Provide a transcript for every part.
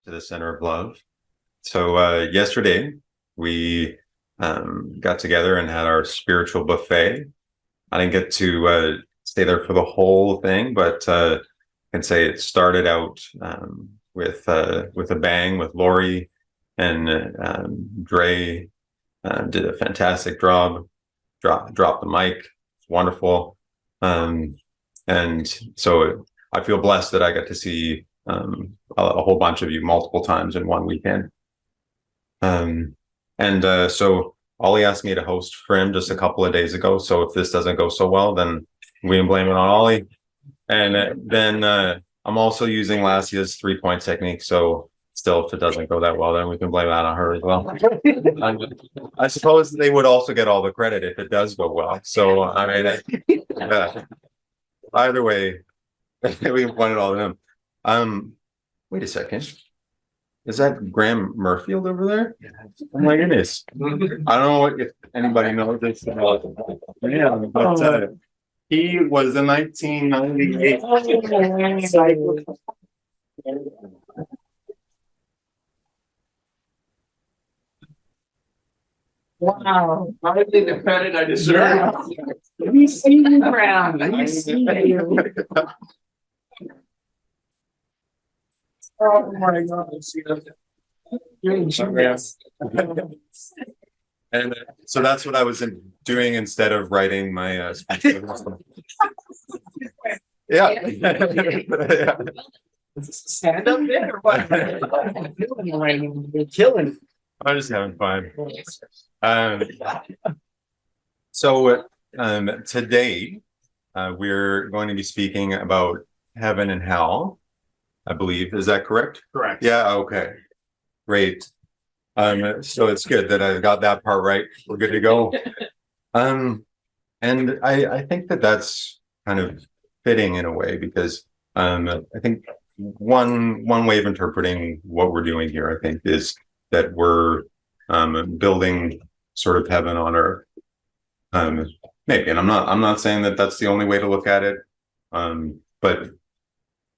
to the Center of Love. So yesterday we got together and had our spiritual buffet. I didn't get to stay there for the whole thing, but I can say it started out with a bang with Lori and Dre did a fantastic job. Dropped the mic. It's wonderful. And so I feel blessed that I got to see a whole bunch of you multiple times in one weekend. So Ollie asked me to host for him just a couple of days ago. So if this doesn't go so well, then we can blame it on Ollie. And then I'm also using Lassia's 3-point technique. So still, if it doesn't go that well, then we can blame that on her as well. I suppose they would also get all the credit if it does go well. So I mean, either way, we can point it all to him. Wait a second. Is that Graham Murfield over there? Oh my goodness. I don't know if anybody knows this. Yeah, but he was in 1998. Wow. I think the credit I deserve. Yeah. We see you, Brown. We see you. Oh my God. You're genius. And so that's what I was doing instead of writing my yeah. Yeah. Stand up there or what? You're killing. I'm just having fun. So today we're going to be speaking about heaven and hell, I believe. Is that correct? Correct. Yeah, okay. Great. So it's good that I got that part right. We're good to go. And I think that that's kind of fitting in a way because I think one way of interpreting what we're doing here, I think, is that we're building sort of heaven on earth. Maybe, and I'm not saying that that's the only way to look at it, but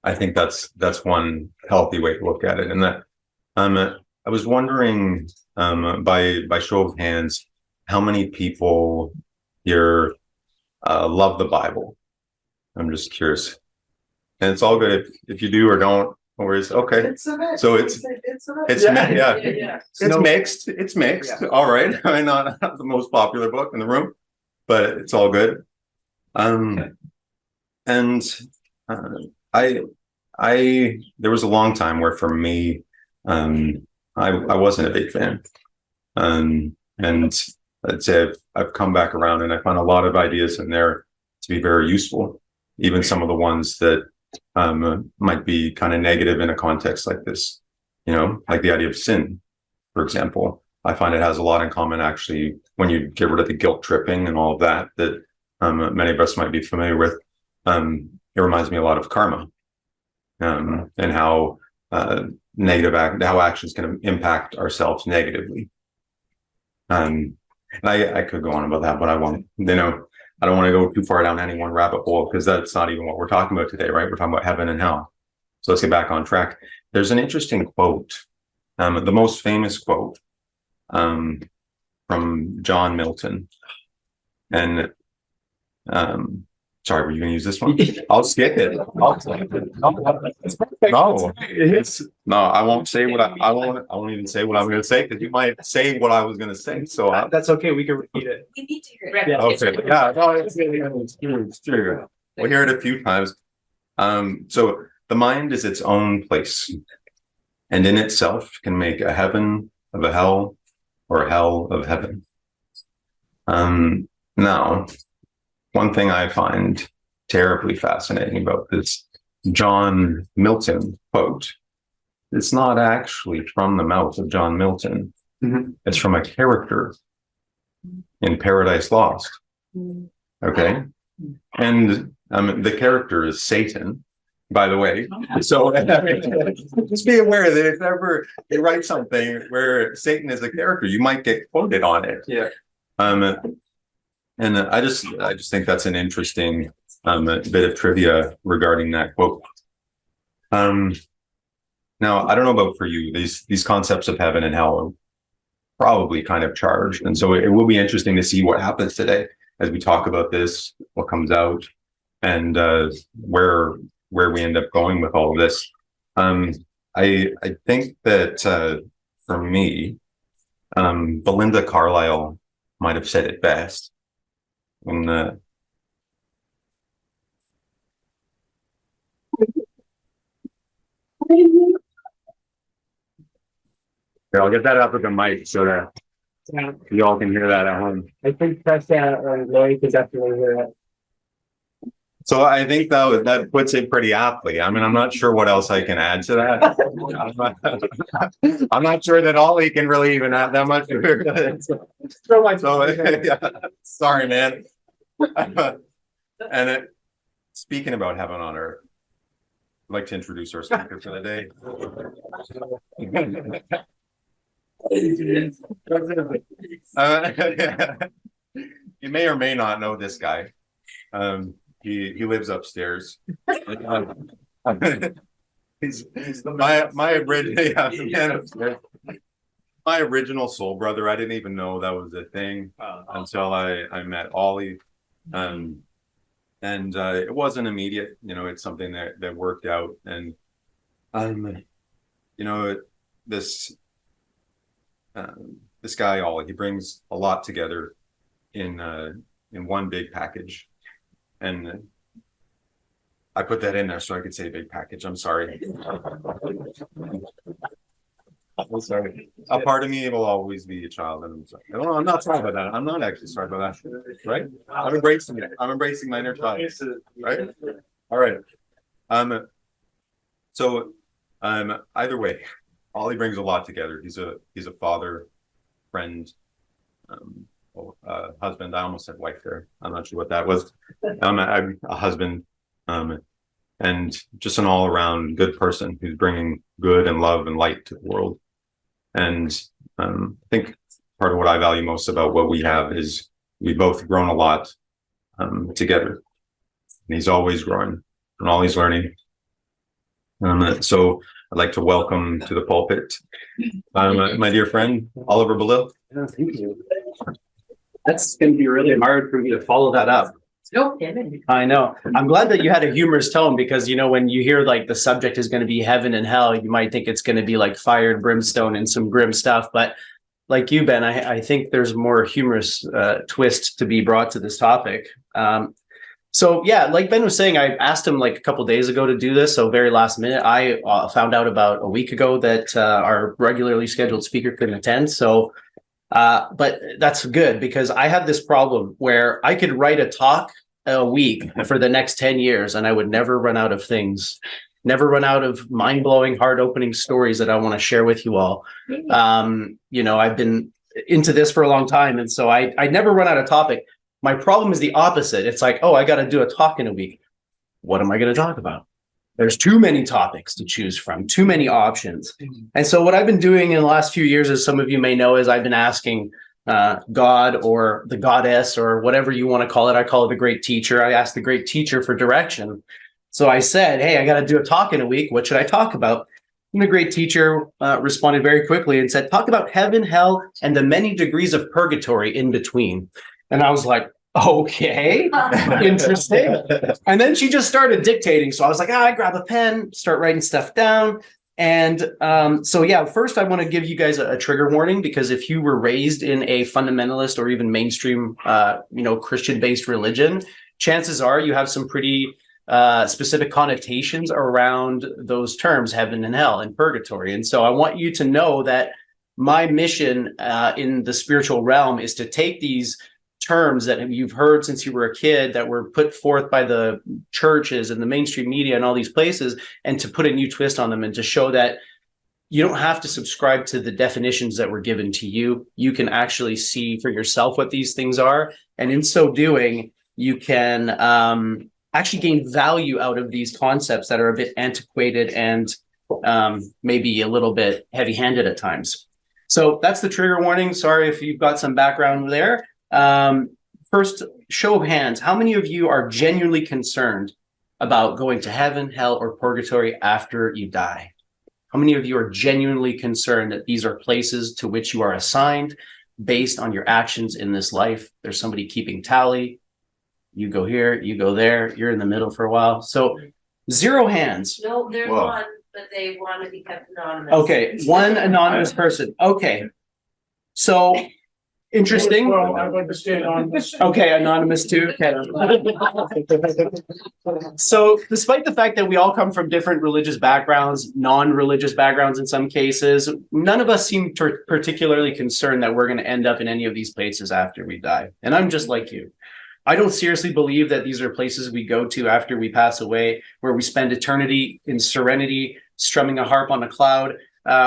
I think that's one healthy way to look at it. And that I was wondering by show of hands, how many people here love the Bible? I'm just curious, and it's all good if you do or don't. Or is okay. So it's mixed. It's mixed. Yeah. All right. I mean, not the most popular book in the room, but it's all good. And I there was a long time where for me, I wasn't a big fan. And I'd say I've come back around and I found a lot of ideas in there to be very useful, even some of the ones that might be kind of negative in a context like this, like the idea of sin, for example. I find it has a lot in common, actually, when you get rid of the guilt tripping and all of that many of us might be familiar with. It reminds me a lot of karma and how how actions can impact ourselves negatively. And I could go on about that, but I won't. I don't want to go too far down any one rabbit hole because that's not even what we're talking about today, right? We're talking about heaven and hell. So let's get back on track. There's an interesting quote, the most famous quote from John Milton. And sorry, were you going to use this one? I'll skip it. No, I won't say what I won't even say what I'm going to say because you might say what I was going to say. So That's okay. We can repeat it. We need to hear it. Yeah. okay. Yeah, no, it's true. We'll hear it a few times. So the mind is its own place, and in itself can make a heaven of a hell or a hell of heaven. Now, one thing I find terribly fascinating about this John Milton quote, it's not actually from the mouth of John Milton. Mm-hmm. It's from a character in Paradise Lost. Okay. And the character is Satan, by the way. So just be aware that if ever you write something where Satan is a character, you might get quoted on it. Yeah. And I just think that's an interesting bit of trivia regarding that quote. Now, I don't know about for you, these concepts of heaven and hell are probably kind of charged. And so it will be interesting to see what happens today as we talk about this, what comes out, and where we end up going with all of this. Um, I think that for me, Belinda Carlisle might have said it best when here, I'll get that up with the mic so that Yeah, you all can hear that at home. I think that's Lloyd could definitely hear it. So I think that puts it pretty aptly. I mean, I'm not sure what else I can add to that. I'm not sure that Ollie can really even add that much. So, yeah, sorry, man. And speaking about heaven on earth, I'd like to introduce our speaker for the day. You may or may not know this guy. He lives upstairs. He's my original soul brother. I didn't even know that was a thing until I met Ollie. And it wasn't immediate, it's something that worked out. And this this guy Ollie, he brings a lot together in one big package. And I put that in there so I could say big package. I'm sorry. I'm sorry. A part of me will always be a child, and I'm sorry. No, I'm not sorry about that. I'm not actually sorry about that. Right? I'm embracing it. I'm embracing my inner child. Right? All right. So either way, Ollie brings a lot together. He's a father, friend, husband. I almost said wife there. I'm not sure what that was. I'm a husband, and just an all-around good person who's bringing good and love and light to the world. And I think part of what I value most about what we have is we've both grown a lot together. And he's always growing and always learning. So I'd like to welcome to the pulpit my dear friend, Oliver Belil. Oh, thank you. That's going to be really hard for me to follow that up. No kidding. I know. I'm glad that you had a humorous tone because, when you hear like the subject is going to be heaven and hell, you might think it's going to be like fire and brimstone and some grim stuff. But like you, Ben, I think there's more humorous twist to be brought to this topic. So yeah, like Ben was saying, I asked him like a couple of days ago to do this. So very last minute, I found out about a week ago that our regularly scheduled speaker couldn't attend. So but that's good because I have this problem where I could write a talk a week for the next 10 years and I would never run out of things, never run out of mind-blowing, heart-opening stories that I want to share with you all. I've been into this for a long time. And so I never run out of topic. My problem is the opposite. It's like, oh, I got to do a talk in a week. What am I going to talk about? There's too many topics to choose from, too many options. And so what I've been doing in the last few years, as some of you may know, is I've been asking God or the goddess or whatever you want to call it. I call it the great teacher. I asked the great teacher for direction. So I said, hey, I got to do a talk in a week. What should I talk about? And the great teacher responded very quickly and said, talk about heaven, hell, and the many degrees of purgatory in between. And I was like, okay, interesting. And then she just started dictating. So I was like, I grab a pen, start writing stuff down. And so, yeah, first I want to give you guys a trigger warning, because if you were raised in a fundamentalist or even mainstream, Christian-based religion, chances are you have some pretty specific connotations around those terms, heaven and hell and purgatory. And so I want you to know that my mission in the spiritual realm is to take these terms that you've heard since you were a kid that were put forth by the churches and the mainstream media and all these places, and to put a new twist on them and to show that you don't have to subscribe to the definitions that were given to you. You can actually see for yourself what these things are. And in so doing, you can actually gain value out of these concepts that are a bit antiquated and maybe a little bit heavy-handed at times. So that's the trigger warning. Sorry if you've got some background there. First, show of hands. How many of you are genuinely concerned about going to heaven, hell, or purgatory after you die? How many of you are genuinely concerned that these are places to which you are assigned based on your actions in this life? There's somebody keeping tally. You go here, you go there, you're in the middle for a while. So 0 hands. No, there's Whoa. one, but they want to be kept anonymous. Okay, one anonymous person. Okay. So interesting. Well, I'd like to stay on this. Okay, anonymous too. Okay. So despite the fact that we all come from different religious backgrounds, non-religious backgrounds in some cases, none of us seem particularly concerned that we're going to end up in any of these places after we die. And I'm just like you. I don't seriously believe that these are places we go to after we pass away, where we spend eternity in serenity, strumming a harp on a cloud,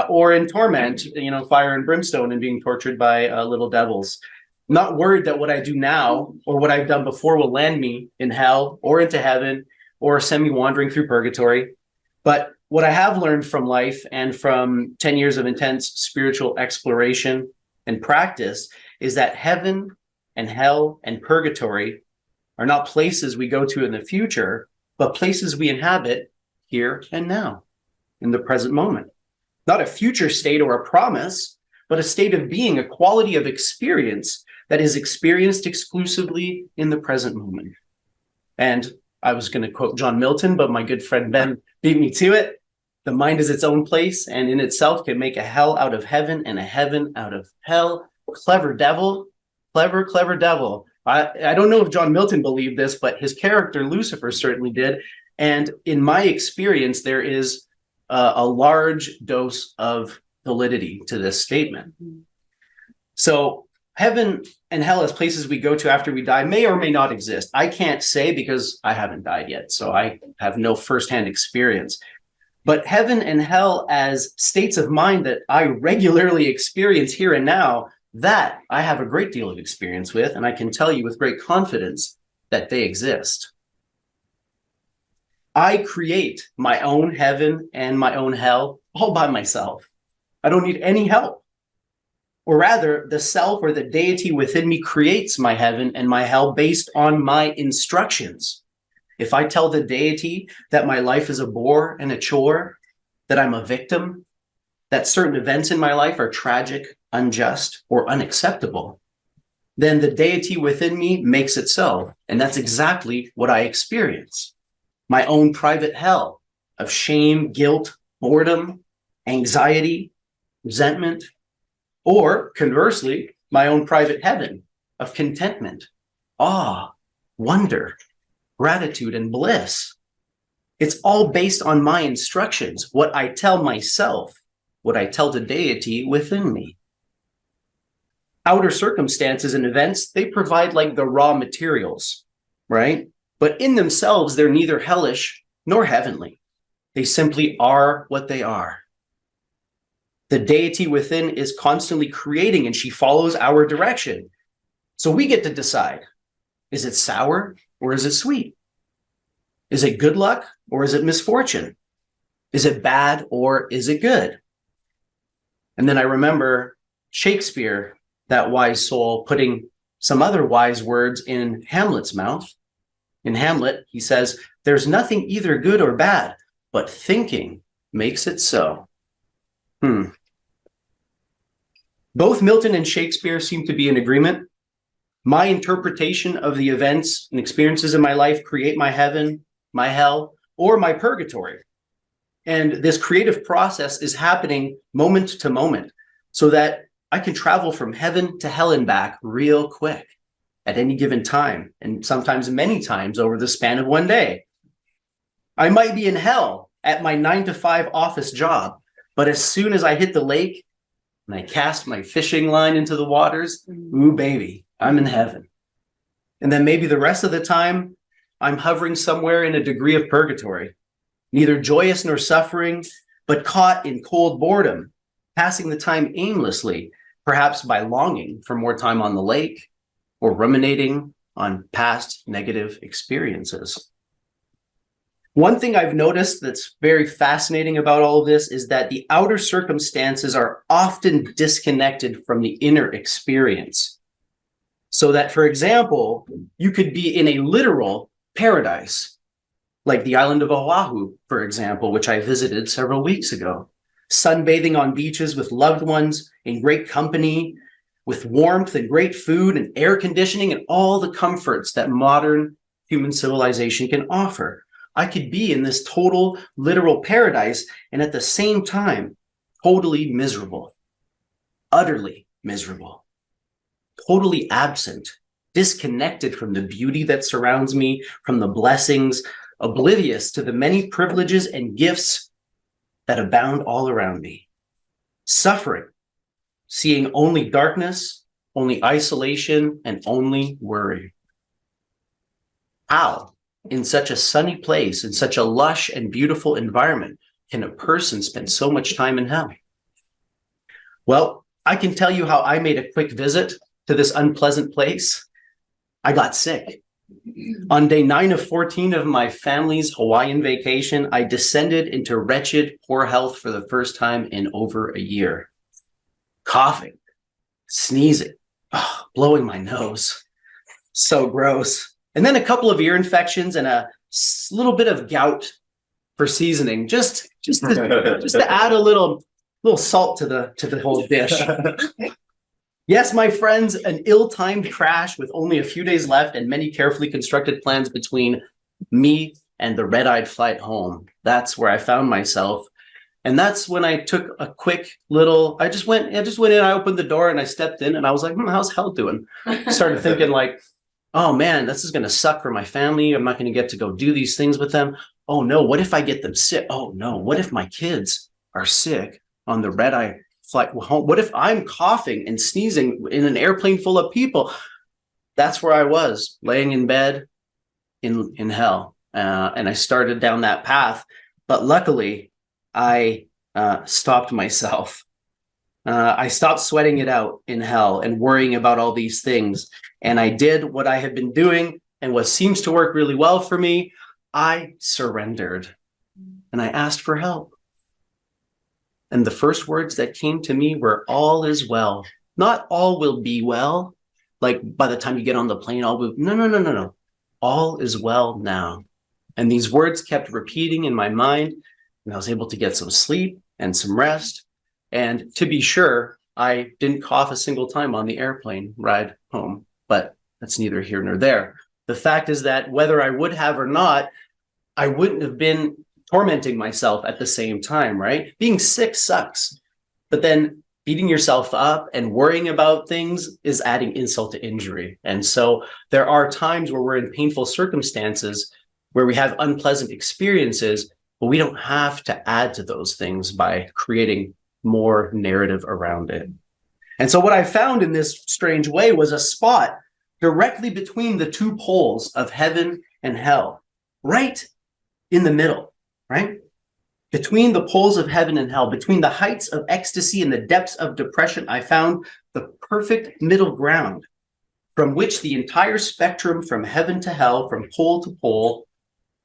or in torment, fire and brimstone and being tortured by little devils. Not worried that what I do now or what I've done before will land me in hell or into heaven or send me wandering through purgatory. But what I have learned from life and from 10 years of intense spiritual exploration and practice is that heaven and hell and purgatory are not places we go to in the future, but places we inhabit here and now, in the present moment. Not a future state or a promise, but a state of being, a quality of experience that is experienced exclusively in the present moment. And I was going to quote John Milton, but my good friend Ben beat me to it. The mind is its own place and in itself can make a hell out of heaven and a heaven out of hell. Clever devil. Clever devil. I don't know if John Milton believed this, but his character Lucifer certainly did. And in my experience, there is a large dose of validity to this statement. So heaven and hell as places we go to after we die may or may not exist. I can't say because I haven't died yet, so I have no firsthand experience. But heaven and hell as states of mind that I regularly experience here and now, that I have a great deal of experience with, and I can tell you with great confidence that they exist. I create my own heaven and my own hell all by myself. I don't need any help. Or rather, the self or the deity within me creates my heaven and my hell based on my instructions. If I tell the deity that my life is a bore and a chore, that I'm a victim, that certain events in my life are tragic, unjust, or unacceptable, then the deity within me makes it so. And that's exactly what I experience. My own private hell of shame, guilt, boredom, anxiety, resentment, or conversely, my own private heaven of contentment, awe, wonder, gratitude, and bliss. It's all based on my instructions, what I tell myself, what I tell the deity within me. Outer circumstances and events, they provide like the raw materials, right? But in themselves, they're neither hellish nor heavenly. They simply are what they are. The deity within is constantly creating and she follows our direction. So we get to decide, is it sour or is it sweet? Is it good luck or is it misfortune? Is it bad or is it good? And then I remember Shakespeare, that wise soul, putting some other wise words in Hamlet's mouth. In Hamlet, he says, there's nothing either good or bad, but thinking makes it so. Both Milton and Shakespeare seem to be in agreement. My interpretation of the events and experiences in my life create my heaven, my hell, or my purgatory. And this creative process is happening moment to moment so that I can travel from heaven to hell and back real quick at any given time, and sometimes many times over the span of one day. I might be in hell at my 9-to-5 office job, but as soon as I hit the lake and I cast my fishing line into the waters, ooh, baby, I'm in heaven. And then maybe the rest of the time, I'm hovering somewhere in a degree of purgatory, neither joyous nor suffering, but caught in cold boredom, passing the time aimlessly, perhaps by longing for more time on the lake or ruminating on past negative experiences. One thing I've noticed that's very fascinating about all of this is that the outer circumstances are often disconnected from the inner experience. So that, for example, you could be in a literal paradise, like the island of Oahu, for example, which I visited several weeks ago. sunbathing on beaches with loved ones in great company, with warmth and great food and air conditioning and all the comforts that modern human civilization can offer. I could be in this total literal paradise and at the same time, totally miserable, utterly miserable, totally absent, disconnected from the beauty that surrounds me, from the blessings, oblivious to the many privileges and gifts that abound all around me, suffering, seeing only darkness, only isolation, and only worry. How, in such a sunny place, in such a lush and beautiful environment, can a person spend so much time in hell? Well, I can tell you how I made a quick visit to this unpleasant place. I got sick. On day 9 of 14 of my family's Hawaiian vacation, I descended into wretched, poor health for the first time in over a year. Coughing, sneezing, blowing my nose. So gross. And then a couple of ear infections and a little bit of gout for seasoning, just to add a little salt to the whole dish. Yes, my friends, an ill-timed crash with only a few days left and many carefully constructed plans between me and the red-eyed flight home. That's where I found myself. And that's when I took a quick little, I just went in, I opened the door and I stepped in and I was like, how's hell doing? Started thinking like, oh man, this is going to suck for my family. I'm not going to get to go do these things with them. Oh no, what if I get them sick? Oh no, what if my kids are sick on the red-eye flight home? What if I'm coughing and sneezing in an airplane full of people? That's where I was, laying in bed in hell. And I started down that path. But luckily, I stopped myself. I stopped sweating it out in hell and worrying about all these things. And I did what I had been doing and what seems to work really well for me. I surrendered and I asked for help. And the first words that came to me were, all is well. Not all will be well. Like by the time you get on the plane, all will, no. All is well now. And these words kept repeating in my mind, and I was able to get some sleep and some rest. And to be sure, I didn't cough a single time on the airplane ride home, but that's neither here nor there. The fact is that whether I would have or not, I wouldn't have been tormenting myself at the same time, right? Being sick sucks, but then beating yourself up and worrying about things is adding insult to injury. And so there are times where we're in painful circumstances where we have unpleasant experiences, but we don't have to add to those things by creating more narrative around it. And so what I found in this strange way was a spot directly between the two poles of heaven and hell, right in the middle. Right? Between the poles of heaven and hell, between the heights of ecstasy and the depths of depression, I found the perfect middle ground from which the entire spectrum from heaven to hell, from pole to pole,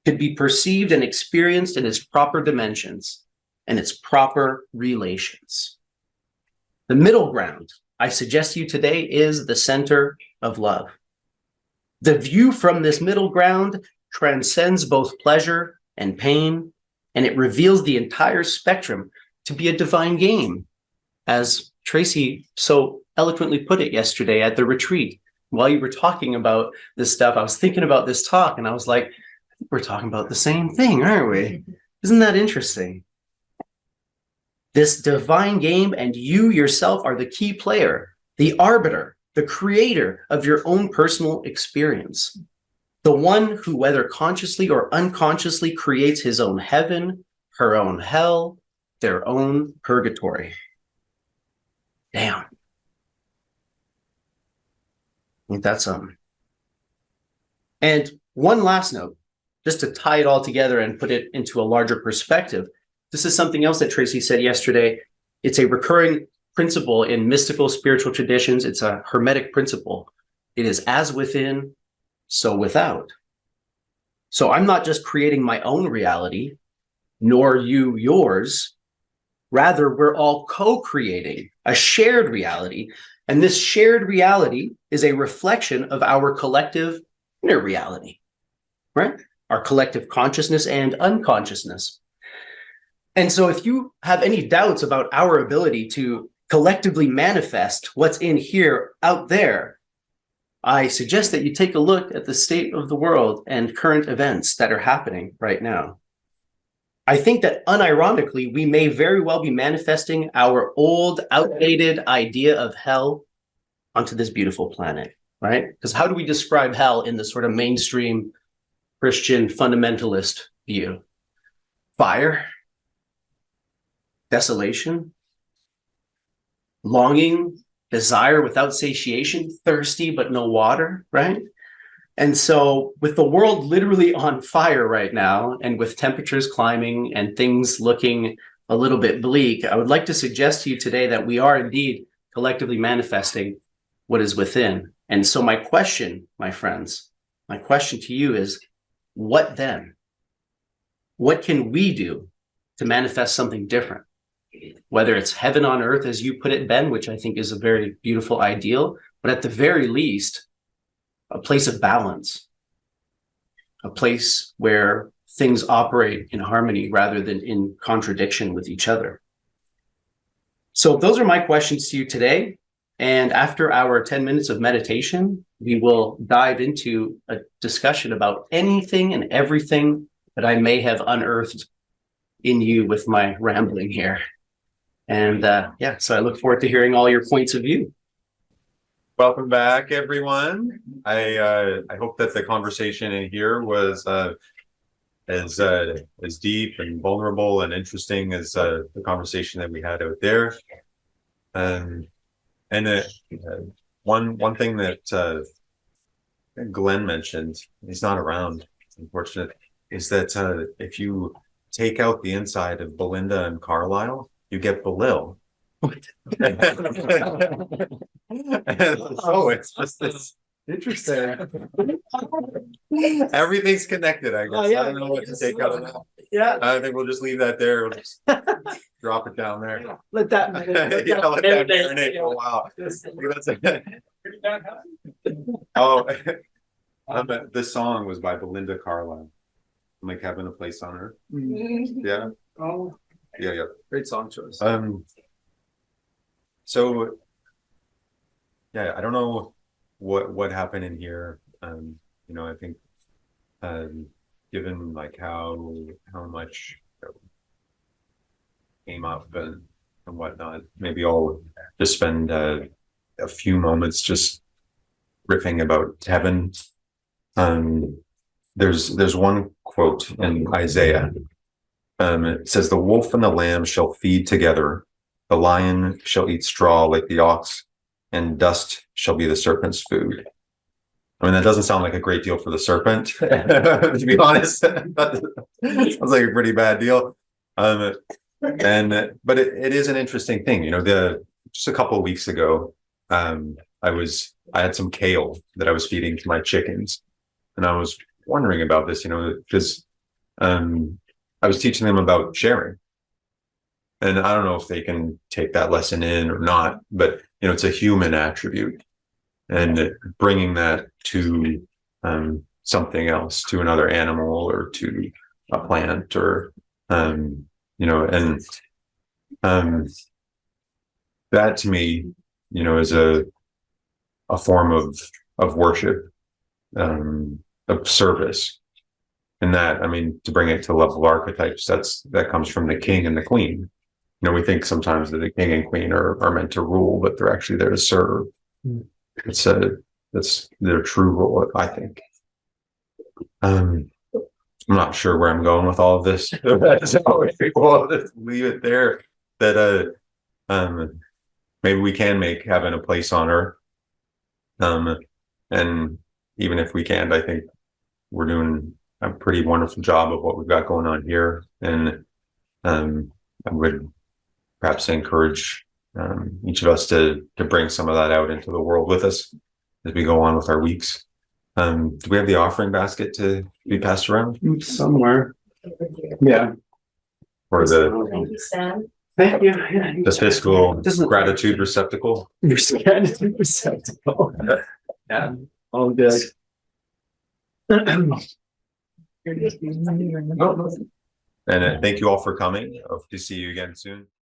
could be perceived and experienced in its proper dimensions and its proper relations. The middle ground, I suggest to you today, is the center of love. The view from this middle ground transcends both pleasure and pain, and it reveals the entire spectrum to be a divine game, as Tracy so eloquently put it yesterday at the retreat. While you were talking about this stuff, I was thinking about this talk, and I was like, I think we're talking about the same thing, aren't we? Isn't that interesting? This divine game, and you yourself are the key player, the arbiter, the creator of your own personal experience. The one who, whether consciously or unconsciously, creates his own heaven, her own hell, their own purgatory. Damn. Ain't that something? And one last note, just to tie it all together and put it into a larger perspective. This is something else that Tracy said yesterday. It's a recurring principle in mystical spiritual traditions. It's a hermetic principle. It is as within, so without. So I'm not just creating my own reality, nor you yours. Rather, we're all co-creating a shared reality. And this shared reality is a reflection of our collective inner reality, right? Our collective consciousness and unconsciousness. And so if you have any doubts about our ability to collectively manifest what's in here out there, I suggest that you take a look at the state of the world and current events that are happening right now. I think that unironically, we may very well be manifesting our old, outdated idea of hell onto this beautiful planet, right? Because how do we describe hell in the sort of mainstream Christian fundamentalist view? Fire, desolation, longing, desire without satiation, thirsty but no water, right? And so with the world literally on fire right now, and with temperatures climbing and things looking a little bit bleak, I would like to suggest to you today that we are indeed collectively manifesting what is within. And so my question, my friends, my question to you is, what then? What can we do to manifest something different? Whether it's heaven on earth, as you put it, Ben, which I think is a very beautiful ideal, but at the very least, a place of balance, a place where things operate in harmony rather than in contradiction with each other. So those are my questions to you today. And after our 10 minutes of meditation, we will dive into a discussion about anything and everything that I may have unearthed in you with my rambling here. And yeah, so I look forward to hearing all your points of view. Welcome back, everyone. I hope that the conversation in here was as deep and vulnerable and interesting as the conversation that we had out there. And one thing that Glenn mentioned, he's not around, it's unfortunate, is that if you take out the inside of Belinda and Carlisle, you get Belil. Oh, it's just this Interesting. everything's connected, I guess. Oh, yeah. I don't know what to take out of that. Yeah, I think we'll just leave that there. We'll just drop it down there. let that Yeah, let that marinate for a while. Oh, this song was by Belinda Carlisle. Like Having a Place on Earth. Yeah. Oh, Yeah. great song choice. So yeah, I don't know what happened in here. I think given like how much came up and whatnot, maybe I'll just spend a few moments just riffing about heaven. There's one quote in Isaiah. It says, "The wolf and the lamb shall feed together. The lion shall eat straw like the ox, and dust shall be the serpent's food." I mean, that doesn't sound like a great deal for the serpent, to be honest. That sounds like a pretty bad deal. But it is an interesting thing. Just a couple of weeks ago, I had some kale that I was feeding to my chickens, and I was wondering about this, because I was teaching them about sharing. And I don't know if they can take that lesson in or not, but it's a human attribute, and bringing that to something else, to another animal or to a plant, or that to me, is a form of worship, of service. And that, I mean, to bring it to the level of archetypes, that comes from the king and the queen. We think sometimes that the king and queen are meant to rule, but they're actually there to serve. That's their true role, I think. I'm not sure where I'm going with all of this. So we'll just leave it there. That maybe we can make heaven a place on earth. And even if we can't, I think we're doing a pretty wonderful job of what we've got going on here. And I would perhaps encourage each of us to bring some of that out into the world with us as we go on with our weeks. Do we have the offering basket to be passed around? somewhere. Yeah. Or Thank you, Sam. Thank you. the fiscal gratitude receptacle? Your gratitude receptacle. Yeah, all good. And thank you all for coming. Hope to see you again soon.